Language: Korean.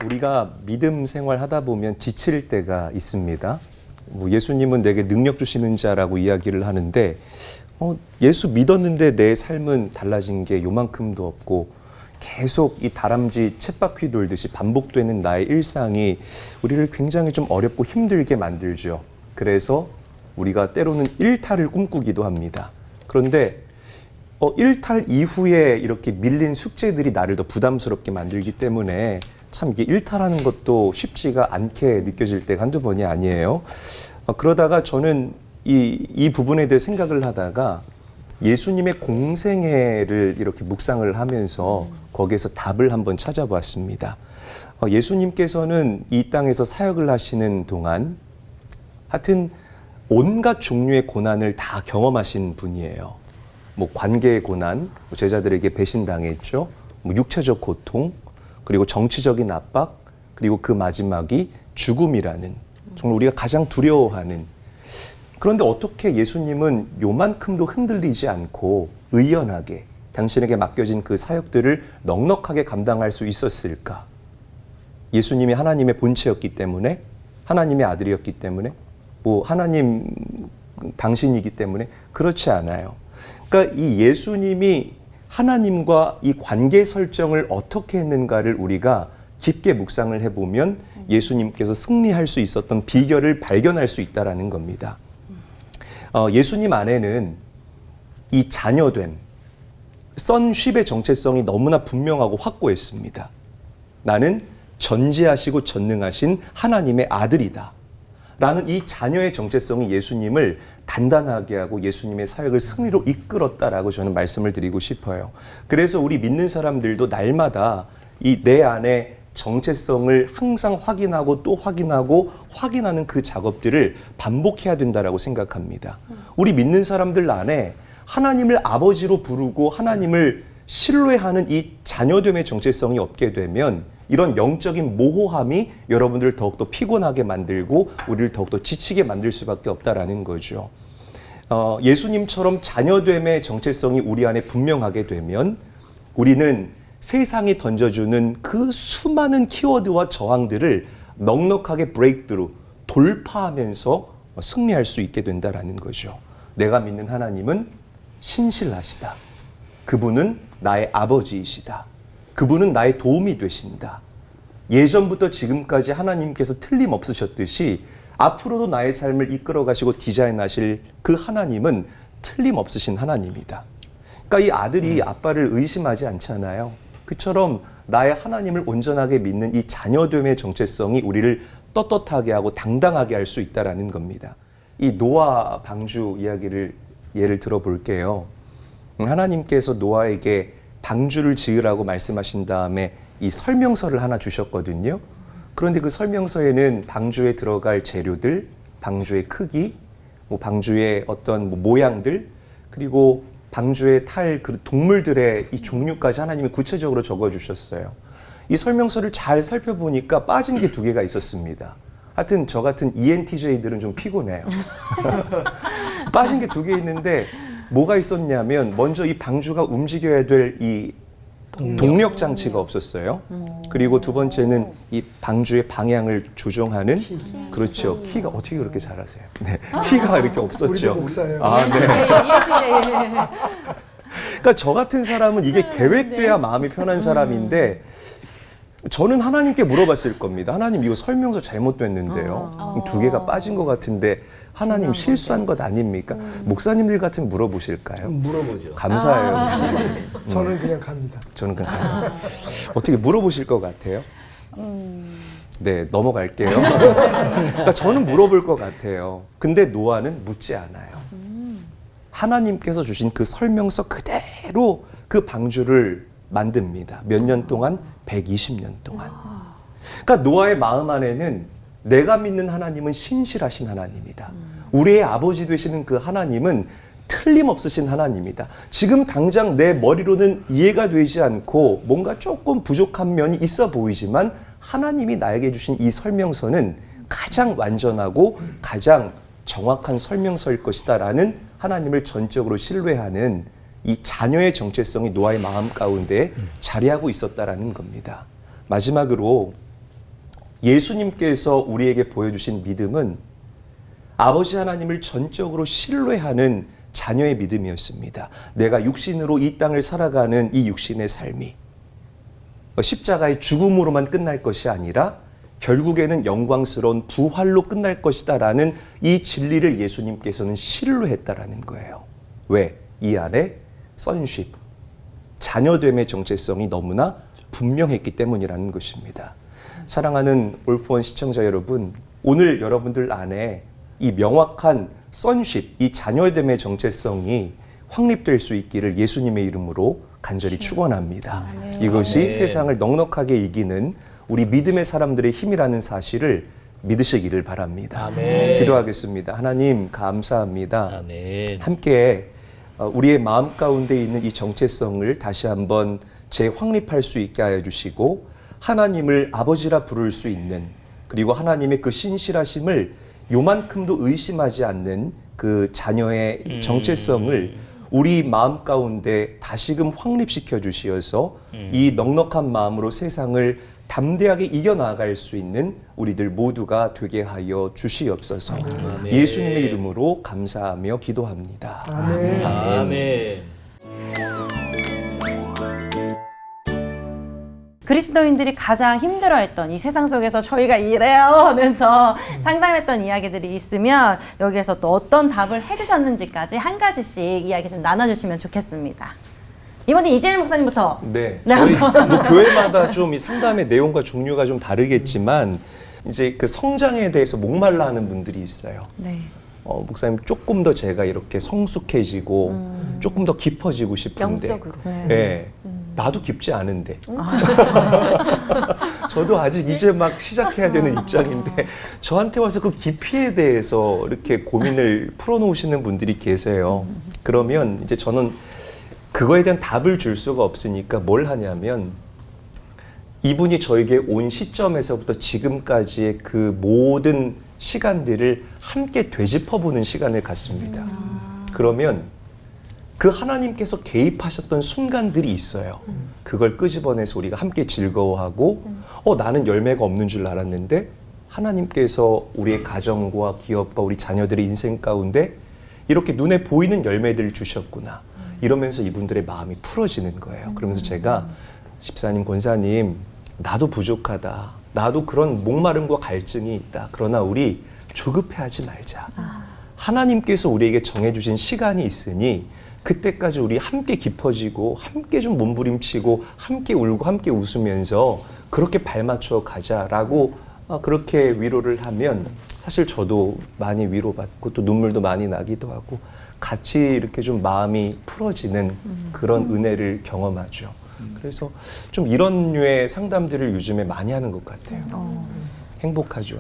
우리가 믿음 생활하다 보면 지칠 때가 있습니다. 예수님은 내게 능력 주시는 자라고 이야기를 하는데 예수 믿었는데 내 삶은 달라진 게 요만큼도 없고 계속 이 다람쥐 쳇바퀴 돌듯이 반복되는 나의 일상이 우리를 굉장히 좀 어렵고 힘들게 만들죠. 그래서 우리가 때로는 일탈을 꿈꾸기도 합니다. 그런데 일탈 이후에 이렇게 밀린 숙제들이 나를 더 부담스럽게 만들기 때문에 참 이게 일탈하는 것도 쉽지가 않게 느껴질 때가 한두 번이 아니에요. 그러다가 저는 이 부분에 대해 생각을 하다가 예수님의 공생애를 이렇게 묵상을 하면서 거기에서 답을 한번 찾아보았습니다. 예수님께서는 이 땅에서 사역을 하시는 동안 하여튼 온갖 종류의 고난을 다 경험하신 분이에요. 관계의 고난, 제자들에게 배신당했죠. 육체적 고통, 그리고 정치적인 압박, 그리고 그 마지막이 죽음이라는 정말 우리가 가장 두려워하는. 그런데 어떻게 예수님은 요만큼도 흔들리지 않고 의연하게 당신에게 맡겨진 그 사역들을 넉넉하게 감당할 수 있었을까? 예수님이 하나님의 본체였기 때문에, 하나님의 아들이었기 때문에, 하나님 당신이기 때문에 그렇지 않아요. 그러니까 이 예수님이 하나님과 이 관계 설정을 어떻게 했는가를 우리가 깊게 묵상을 해보면 예수님께서 승리할 수 있었던 비결을 발견할 수 있다는 겁니다. 예수님 안에는 이 자녀됨, sonship의 정체성이 너무나 분명하고 확고했습니다. 나는 전지하시고 전능하신 하나님의 아들이다 라는 이 자녀의 정체성이 예수님을 단단하게 하고 예수님의 사역을 승리로 이끌었다라고 저는 말씀을 드리고 싶어요. 그래서 우리 믿는 사람들도 날마다 이 내 안에 정체성을 항상 확인하고 또 확인하고 확인하는 그 작업들을 반복해야 된다라고 생각합니다. 우리 믿는 사람들 안에 하나님을 아버지로 부르고 하나님을 신뢰하는 이 자녀됨의 정체성이 없게 되면 이런 영적인 모호함이 여러분들을 더욱더 피곤하게 만들고 우리를 더욱더 지치게 만들 수밖에 없다라는 거죠. 예수님처럼 자녀됨의 정체성이 우리 안에 분명하게 되면 우리는 세상이 던져주는 그 수많은 키워드와 저항들을 넉넉하게 브레이크드루, 돌파하면서 승리할 수 있게 된다라는 거죠. 내가 믿는 하나님은 신실하시다. 그분은 나의 아버지이시다. 그분은 나의 도움이 되신다. 예전부터 지금까지 하나님께서 틀림없으셨듯이 앞으로도 나의 삶을 이끌어 가시고 디자인하실 그 하나님은 틀림없으신 하나님이다. 그러니까 이 아들이 아빠를 의심하지 않잖아요. 그처럼 나의 하나님을 온전하게 믿는 이 자녀됨의 정체성이 우리를 떳떳하게 하고 당당하게 할 수 있다는 겁니다. 이 노아 방주 이야기를 예를 들어볼게요. 하나님께서 노아에게 방주를 지으라고 말씀하신 다음에 이 설명서를 하나 주셨거든요. 그런데 그 설명서에는 방주에 들어갈 재료들, 방주의 크기, 방주의 어떤 모양들, 그리고 방주에 탈 그 동물들의 이 종류까지 하나님이 구체적으로 적어주셨어요. 이 설명서를 잘 살펴보니까 빠진 게 두 개가 있었습니다. 하여튼 저 같은 ENTJ들은 좀 피곤해요. 빠진 게 두 개 있는데 뭐가 있었냐면 먼저 이 방주가 움직여야 될 이 동력 장치가 없었어요. 그리고 두 번째는 이 방주의 방향을 조정하는 그렇죠. 키가 어떻게 그렇게 잘하세요? 네, 키가 이렇게 없었죠. 우리도 목사예요. 아, 네. 그러니까 저 같은 사람은 이게 계획돼야 마음이 편한 사람인데 저는 하나님께 물어봤을 겁니다. 하나님 이거 설명서 잘못됐는데요. 두 개가 빠진 것 같은데 하나님 실수한 것 아닙니까? 목사님들 같으면 물어보실까요? 물어보죠. 감사해요. 목사님. 저는 그냥 갑니다. 저는 그냥 가죠. 어떻게 물어보실 것 같아요? 네, 넘어갈게요. 그러니까 저는 물어볼 것 같아요. 근데 노아는 묻지 않아요. 하나님께서 주신 그 설명서 그대로 그 방주를 만듭니다. 몇 년 동안? 120년 동안. 그러니까 노아의 마음 안에는 내가 믿는 하나님은 신실하신 하나님이다. 우리의 아버지 되시는 그 하나님은 틀림없으신 하나님이다. 지금 당장 내 머리로는 이해가 되지 않고 뭔가 조금 부족한 면이 있어 보이지만 하나님이 나에게 주신 이 설명서는 가장 완전하고 가장 정확한 설명서일 것이다라는 하나님을 전적으로 신뢰하는 이 자녀의 정체성이 노아의 마음 가운데 자리하고 있었다라는 겁니다. 마지막으로 예수님께서 우리에게 보여주신 믿음은 아버지 하나님을 전적으로 신뢰하는 자녀의 믿음이었습니다. 내가 육신으로 이 땅을 살아가는 이 육신의 삶이 십자가의 죽음으로만 끝날 것이 아니라 결국에는 영광스러운 부활로 끝날 것이다라는 이 진리를 예수님께서는 신뢰했다라는 거예요. 왜? 이 안에 sonship, 자녀됨의 정체성이 너무나 분명했기 때문이라는 것입니다. 사랑하는 올포원 시청자 여러분, 오늘 여러분들 안에 이 명확한 sonship, 이 자녀됨의 정체성이 확립될 수 있기를 예수님의 이름으로 간절히 축원합니다. 이것이 세상을 넉넉하게 이기는 우리 믿음의 사람들의 힘이라는 사실을 믿으시기를 바랍니다. 아멘. 기도하겠습니다. 하나님 감사합니다. 아멘. 함께 우리의 마음 가운데 있는 이 정체성을 다시 한번 재확립할 수 있게 하여 주시고 하나님을 아버지라 부를 수 있는, 그리고 하나님의 그 신실하심을 요만큼도 의심하지 않는 그 자녀의 정체성을 우리 마음 가운데 다시금 확립시켜 주시어서 이 넉넉한 마음으로 세상을 담대하게 이겨나갈 수 있는 우리들 모두가 되게 하여 주시옵소서. 아멘. 예수님의 이름으로 감사하며 기도합니다. 아멘. 아멘. 그리스도인들이 가장 힘들어했던 이 세상 속에서 저희가 이래요 하면서 상담했던 이야기들이 있으면 여기에서 또 어떤 답을 해주셨는지까지 한 가지씩 이야기 좀 나눠주시면 좋겠습니다. 이번에 이재일 목사님부터. 네, 저희 뭐 교회마다 좀 이 상담의 내용과 종류가 좀 다르겠지만 이제 그 성장에 대해서 목말라 하는 분들이 있어요. 네. 목사님 조금 더 제가 이렇게 성숙해지고 조금 더 깊어지고 싶은데 영적으로. 네. 나도 깊지 않은데 저도 아직 이제 막 시작해야 되는 입장인데 저한테 와서 그 깊이에 대해서 이렇게 고민을 풀어놓으시는 분들이 계세요. 그러면 이제 저는 그거에 대한 답을 줄 수가 없으니까 뭘 하냐면 이분이 저에게 온 시점에서부터 지금까지의 그 모든 시간들을 함께 되짚어보는 시간을 갖습니다. 그러면 그 하나님께서 개입하셨던 순간들이 있어요. 그걸 끄집어내서 우리가 함께 즐거워하고 나는 열매가 없는 줄 알았는데 하나님께서 우리의 가정과 기업과 우리 자녀들의 인생 가운데 이렇게 눈에 보이는 열매들을 주셨구나. 이러면서 이분들의 마음이 풀어지는 거예요. 그러면서 제가 집사님, 권사님, 나도 부족하다. 나도 그런 목마름과 갈증이 있다. 그러나 우리 조급해하지 말자. 하나님께서 우리에게 정해주신 시간이 있으니 그때까지 우리 함께 깊어지고 함께 좀 몸부림치고 함께 울고 함께 웃으면서 그렇게 발맞춰 가자라고 그렇게 위로를 하면 사실 저도 많이 위로받고 또 눈물도 많이 나기도 하고 같이 이렇게 좀 마음이 풀어지는 그런 은혜를 경험하죠. 그래서 좀 이런 류의 상담들을 요즘에 많이 하는 것 같아요. 행복하죠.